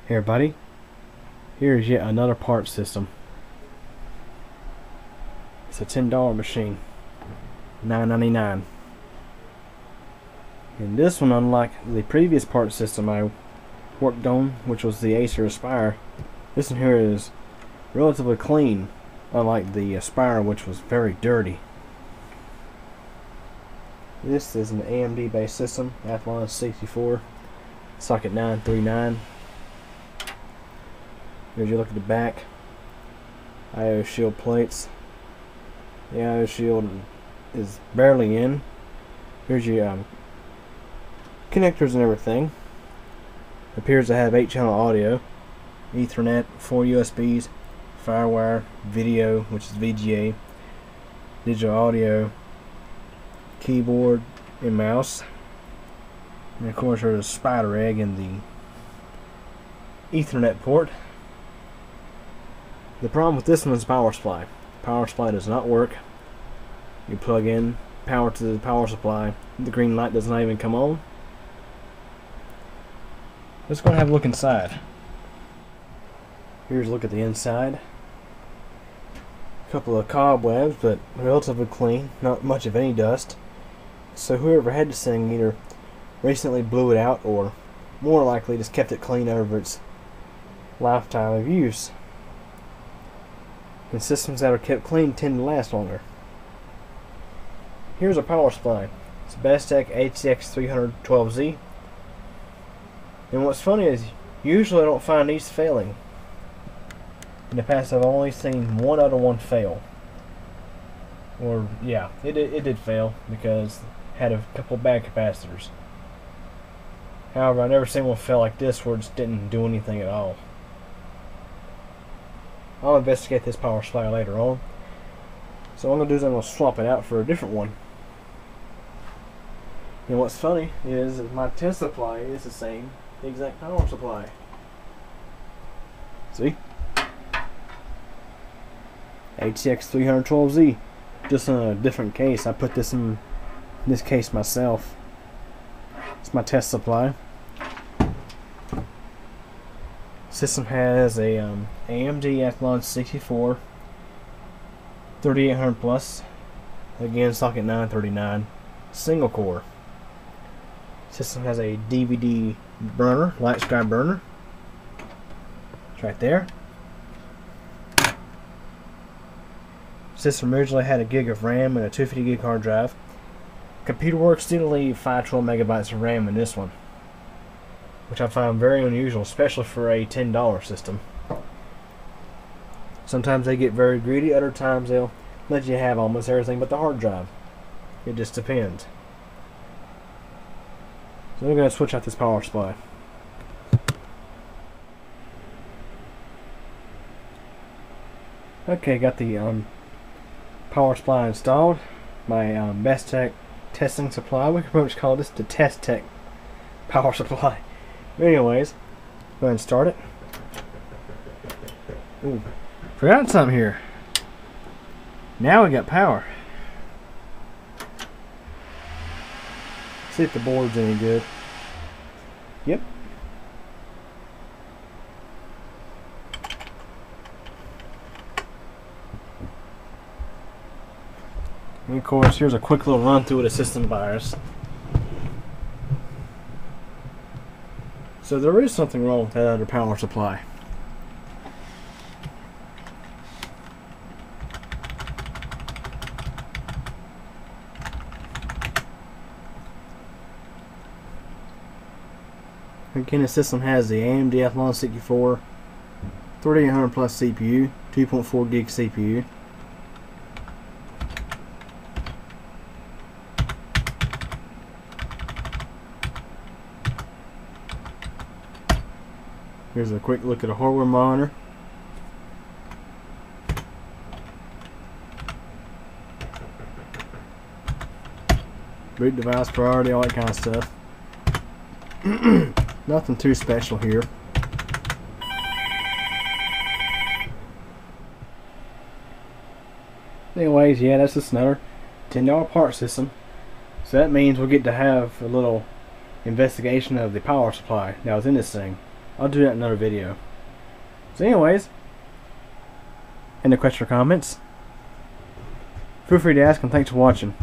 Here, buddy. Here's yet another part system. It's a $10 machine, $9.99. And this one, unlike the previous part system I worked on, which was the Acer Aspire, this one here is relatively clean, unlike the Aspire, which was very dirty. This is an AMD based system, Athlon 64, socket 939. Here's you look at the back, I/O shield plates. The I/O shield is barely in. Here's your connectors and everything. Appears to have 8-channel audio, Ethernet, 4 USBs, Firewire, video, which is VGA, digital audio, keyboard and mouse, and of course there's a spider egg in the Ethernet port. The problem with this one is power supply. Power supply does not work. You plug in power to the power supply, the green light does not even come on. Let's go and have a look inside. Here's a look at the inside. A couple of cobwebs, but relatively clean, not much of any dust. So whoever had this thing either recently blew it out or more likely just kept it clean over its lifetime of use. And systems that are kept clean tend to last longer. Here's a power supply. It's a Bestec ATX-300-12Z. And what's funny is usually I don't find these failing. In the past I've only seen one other one fail. Or yeah, it did fail because it had a couple bad capacitors. However, I've never seen one fail like this where it just didn't do anything at all. I'll investigate this power supply later on. So what I'm going to do is I'm going to swap it out for a different one. And what's funny is that my test supply is the same exact power supply. See? ATX-300-12Z. Just in a different case. I put this in this case myself. It's my test supply. System has a AMD Athlon 64 3800 plus, again socket 939, single core. System has a DVD burner, light sky burner. It's right there. System originally had a gig of RAM and a 250 gig hard drive. Computer works still leave 512 megabytes of RAM in this one, which I find very unusual, especially for a $10 system. Sometimes they get very greedy, other times they'll let you have almost everything but the hard drive. It just depends. So we're going to switch out this power supply. Okay, got the power supply installed. My Bestec testing supply. We could pretty much call this the Test Tech power supply. Anyways, go ahead and start it. Ooh, forgot something here. Now we got power. See if the board's any good. Yep. And of course, here's a quick little run through of the system BIOS. So there is something wrong with that other power supply. Again, the system has the AMD Athlon 64 3800 plus CPU, 2.4 gig CPU. Here's a quick look at a hardware monitor. Boot device priority, all that kind of stuff. Nothing too special here. Anyways, yeah, that's just another $10 part system. So that means we'll get to have a little investigation of the power supply that was in this thing. I'll do that in another video. So anyways, any questions or comments? Feel free to ask, and thanks for watching.